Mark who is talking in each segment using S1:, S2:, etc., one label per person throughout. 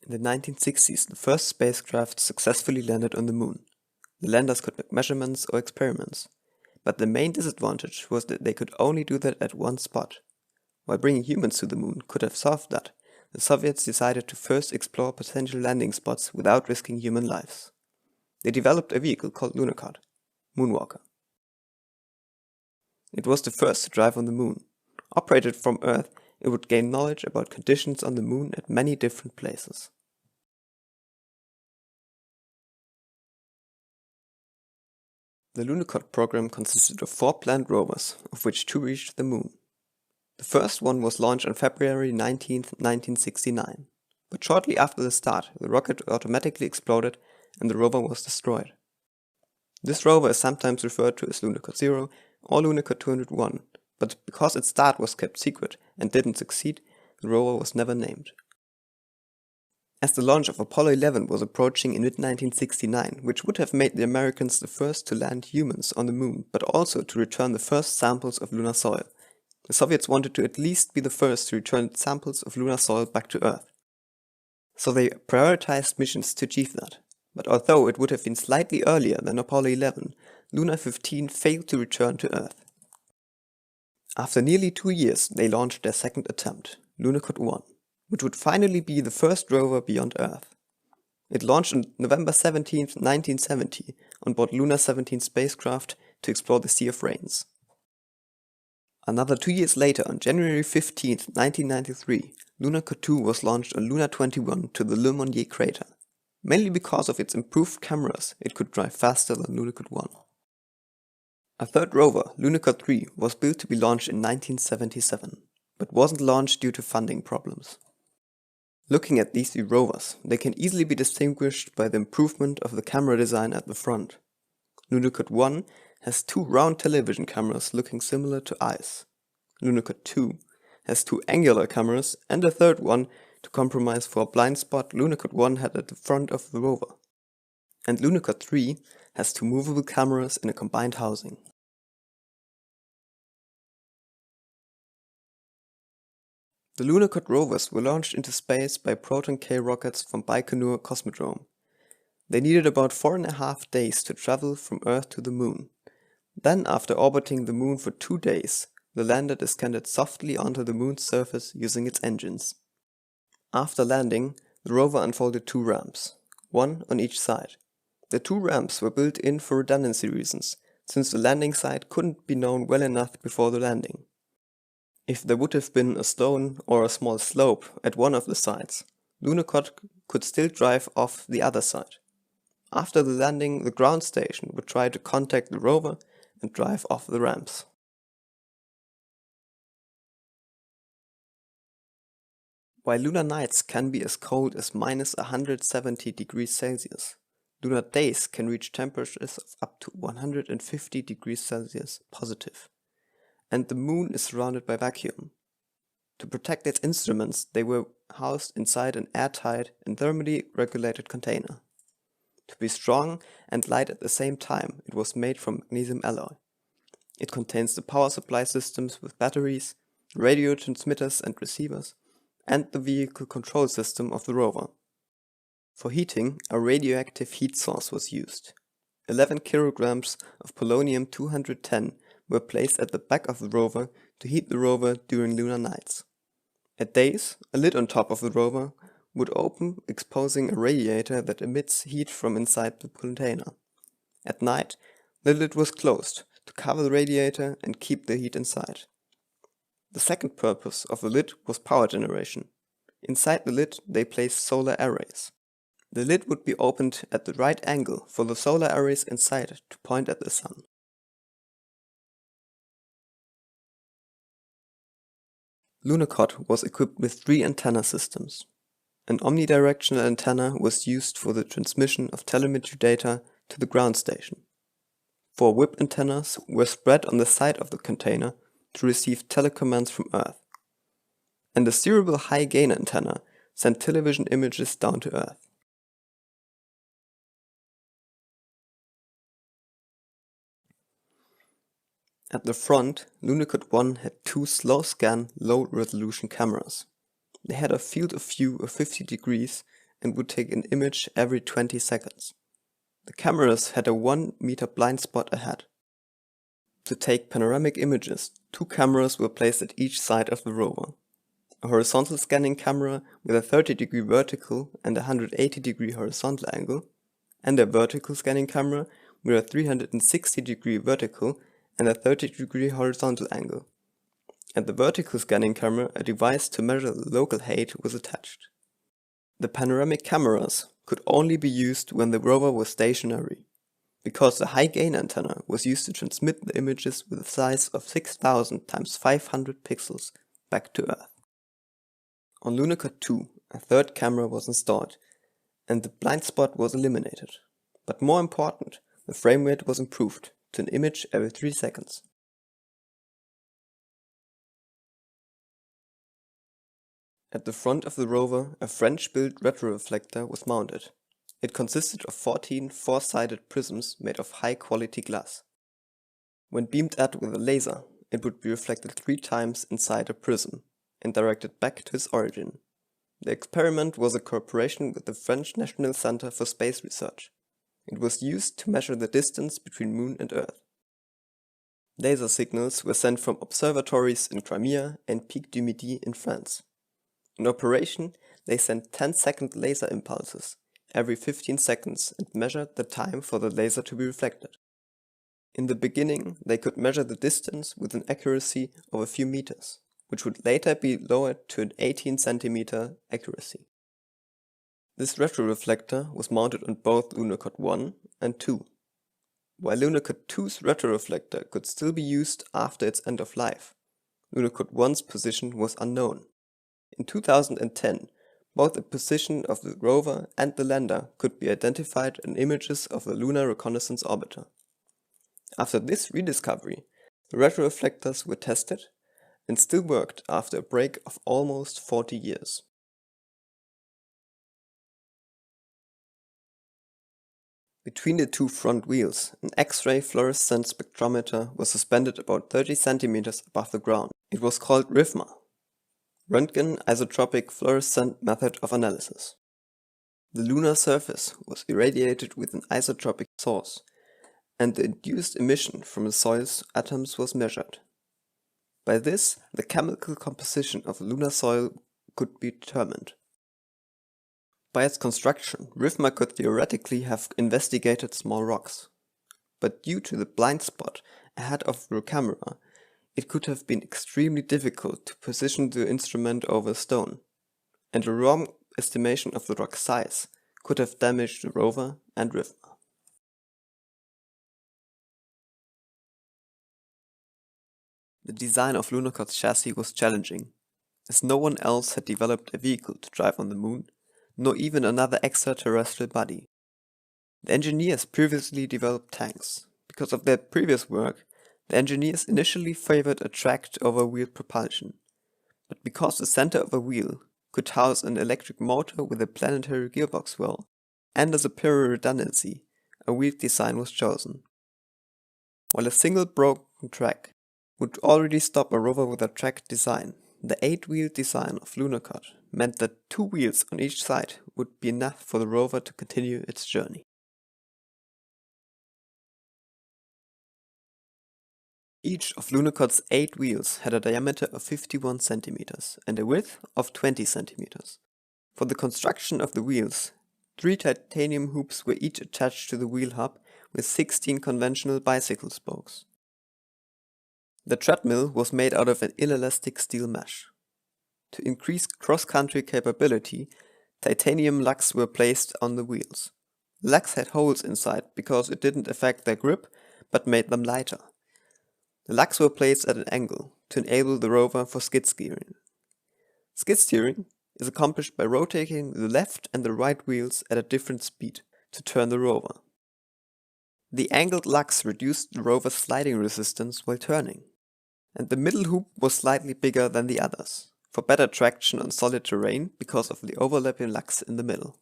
S1: In the 1960s, the first spacecraft successfully landed on the moon. The landers could make measurements or experiments, but the main disadvantage was that they could only do that at one spot. While bringing humans to the moon could have solved that, the Soviets decided to first explore potential landing spots without risking human lives. They developed a vehicle called Lunokhod, Moonwalker. It was the first to drive on the moon. Operated from Earth, it would gain knowledge about conditions on the moon at many different places. The Lunokhod program consisted of 4 planned rovers, of which 2 reached the moon. The first one was launched on February 19, 1969, but shortly after the start, the rocket automatically exploded and the rover was destroyed. This rover is sometimes referred to as Lunokhod-0 or Lunokhod-201, but because its start was kept secret and didn't succeed, the rover was never named. As the launch of Apollo 11 was approaching in mid-1969, which would have made the Americans the first to land humans on the moon, but also to return the first samples of lunar soil, the Soviets wanted to at least be the first to return samples of lunar soil back to Earth. So they prioritized missions to achieve that. But although it would have been slightly earlier than Apollo 11, Luna 15 failed to return to Earth. After nearly 2 years, they launched their second attempt, Lunokhod-1, which would finally be the first rover beyond Earth. It launched on November 17, 1970, on board Luna 17 spacecraft to explore the Sea of Rains. Another 2 years later, on January 15, 1993, Lunokhod-2 was launched on Luna 21 to the Le Monnier crater. Mainly because of its improved cameras, it could drive faster than Lunokhod-1. A third rover, Lunokhod-3, was built to be launched in 1977, but wasn't launched due to funding problems. Looking at these 3 rovers, they can easily be distinguished by the improvement of the camera design at the front. Lunokhod-1 has 2 round television cameras looking similar to eyes. Lunokhod-2 has 2 angular cameras and a third one to compromise for a blind spot Lunokhod-1 had at the front of the rover. And Lunokhod-3 has 2 movable cameras in a combined housing. The Lunokhod rovers were launched into space by Proton K rockets from Baikonur Cosmodrome. They needed about 4.5 days to travel from Earth to the moon. Then, after orbiting the moon for 2 days, the lander descended softly onto the moon's surface using its engines. After landing, the rover unfolded 2 ramps, one on each side. The 2 ramps were built in for redundancy reasons, since the landing site couldn't be known well enough before the landing. If there would have been a stone or a small slope at one of the sides, Lunokhod could still drive off the other side. After the landing, the ground station would try to contact the rover and drive off the ramps. While lunar nights can be as cold as -170 degrees Celsius, lunar days can reach temperatures of up to 150 degrees Celsius positive. And the moon is surrounded by vacuum. To protect its instruments, they were housed inside an airtight and thermally regulated container. To be strong and light at the same time, it was made from magnesium alloy. It contains the power supply systems with batteries, radio transmitters and receivers, and the vehicle control system of the rover. For heating, a radioactive heat source was used. 11 kilograms of polonium-210 were placed at the back of the rover to heat the rover during lunar nights. At days, a lid on top of the rover would open, exposing a radiator that emits heat from inside the container. At night, the lid was closed to cover the radiator and keep the heat inside. The second purpose of the lid was power generation. Inside the lid, they placed solar arrays. The lid would be opened at the right angle for the solar arrays inside to point at the sun. Lunokhod was equipped with 3 antenna systems. An omnidirectional antenna was used for the transmission of telemetry data to the ground station. 4 whip antennas were spread on the side of the container to receive telecommands from Earth. And a steerable high-gain antenna sent television images down to Earth. At the front, Lunokhod-1 had 2 slow-scan, low-resolution cameras. They had a field of view of 50 degrees and would take an image every 20 seconds. The cameras had a 1-meter blind spot ahead. To take panoramic images, 2 cameras were placed at each side of the rover. A horizontal scanning camera with a 30-degree vertical and a 180-degree horizontal angle, and a vertical scanning camera with a 360-degree vertical and a 30-degree horizontal angle. At the vertical scanning camera, a device to measure the local height was attached. The panoramic cameras could only be used when the rover was stationary, because the high-gain antenna was used to transmit the images with a size of 6000 × 500 pixels back to Earth. On Lunokhod-2, a third camera was installed, and the blind spot was eliminated. But more important, the frame rate was improved to an image every 3 seconds. At the front of the rover, a French-built retroreflector was mounted. It consisted of 14 4-sided prisms made of high-quality glass. When beamed at with a laser, it would be reflected 3 times inside a prism and directed back to its origin. The experiment was a cooperation with the French National Center for Space Research. It was used to measure the distance between Moon and Earth. Laser signals were sent from observatories in Crimea and Pic du Midi in France. In operation, they sent 10-second laser impulses every 15 seconds and measured the time for the laser to be reflected. In the beginning, they could measure the distance with an accuracy of a few meters, which would later be lowered to an 18 centimeter accuracy. This retroreflector was mounted on both Lunokhod-1 and 2. While Lunokhod-2's retroreflector could still be used after its end of life, Lunokhod-1's position was unknown. In 2010, both the position of the rover and the lander could be identified in images of the Lunar Reconnaissance Orbiter. After this rediscovery, the retroreflectors were tested and still worked after a break of almost 40 years. Between the 2 front wheels, an X-ray fluorescence spectrometer was suspended about 30 centimeters above the ground. It was called RIFMA, Röntgen Isotropic Fluorescent Method of Analysis. The lunar surface was irradiated with an isotropic source, and the induced emission from the soil's atoms was measured. By this, the chemical composition of the lunar soil could be determined. By its construction, RIFMA could theoretically have investigated small rocks, but due to the blind spot ahead of the camera, it could have been extremely difficult to position the instrument over a stone, and a wrong estimation of the rock's size could have damaged the rover and RIFMA. The design of Lunokhod's chassis was challenging, as no one else had developed a vehicle to drive on the Moon, nor even another extraterrestrial body. The engineers previously developed tanks. Because of their previous work, the engineers initially favored a tracked-over-wheel propulsion, but because the center of a wheel could house an electric motor with a planetary gearbox well, and a superior redundancy, a wheel design was chosen. While a single broken track would already stop a rover with a tracked design, the 8-wheel design of Lunokhod meant that 2 wheels on each side would be enough for the rover to continue its journey. Each of Lunokhod's 8 wheels had a diameter of 51 centimeters and a width of 20 centimeters. For the construction of the wheels, 3 titanium hoops were each attached to the wheel hub with 16 conventional bicycle spokes. The treadmill was made out of an inelastic steel mesh. To increase cross-country capability, titanium lugs were placed on the wheels. The lugs had holes inside because it didn't affect their grip but made them lighter. The lugs were placed at an angle to enable the rover for skid steering. Skid steering is accomplished by rotating the left and the right wheels at a different speed to turn the rover. The angled lugs reduced the rover's sliding resistance while turning, and the middle hoop was slightly bigger than the others, for better traction on solid terrain because of the overlapping lugs in the middle.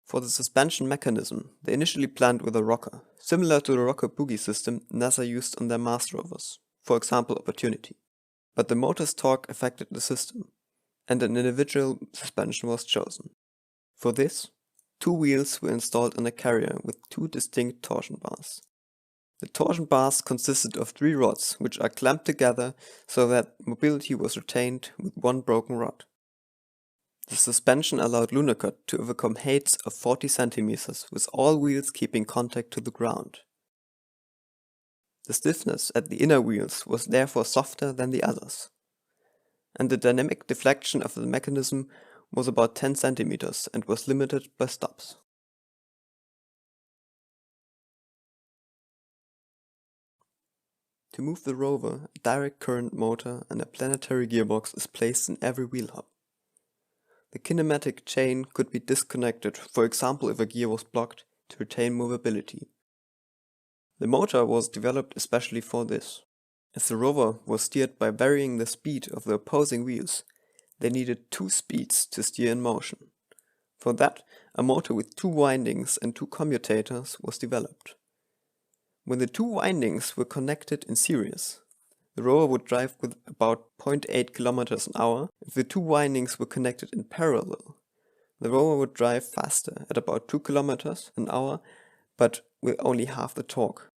S1: For the suspension mechanism, they initially planned with a rocker, similar to the rocker bogie system NASA used on their Mars rovers, for example Opportunity. but the motor's torque affected the system, and an individual suspension was chosen. For this, 2 wheels were installed on a carrier with 2 distinct torsion bars. The torsion bars consisted of 3 rods, which are clamped together so that mobility was retained with 1 broken rod. The suspension allowed Lunokhod to overcome heights of 40 centimeters with all wheels keeping contact to the ground. The stiffness at the inner wheels was therefore softer than the others, and the dynamic deflection of the mechanism was about 10 centimeters and was limited by stops. To move the rover, a direct current motor and a planetary gearbox is placed in every wheel hub. The kinematic chain could be disconnected, for example if a gear was blocked, to retain movability. The motor was developed especially for this. As the rover was steered by varying the speed of the opposing wheels, they needed 2 speeds to steer in motion. For that, a motor with 2 windings and 2 commutators was developed. When the 2 windings were connected in series, the rover would drive with about 0.8 km an hour. If the 2 windings were connected in parallel, the rover would drive faster at about 2 km an hour, but with only half the torque.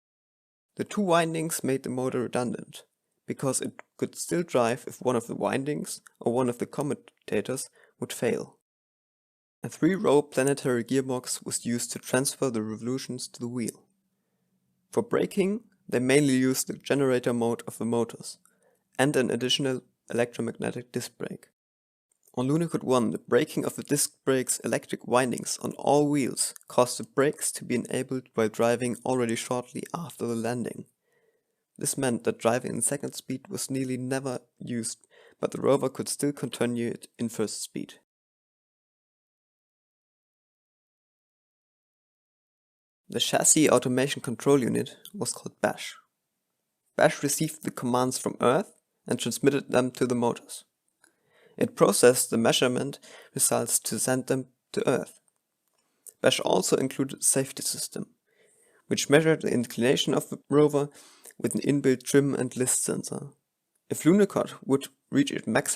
S1: The 2 windings made the motor redundant, because it could still drive if one of the windings or one of the commutators would fail. A 3-row planetary gearbox was used to transfer the revolutions to the wheel. For braking, they mainly used the generator mode of the motors, and an additional electromagnetic disc brake. On Lunokhod 1, the braking of the disc brake's electric windings on all wheels caused the brakes to be enabled while driving already shortly after the landing. This meant that driving in second speed was nearly never used, but the rover could still continue it in first speed. The chassis automation control unit was called BASH. BASH received the commands from Earth and transmitted them to the motors. It processed the measurement results to send them to Earth. BASH also included a safety system, which measured the inclination of the rover with an inbuilt trim and list sensor. If Lunokhod would reach its max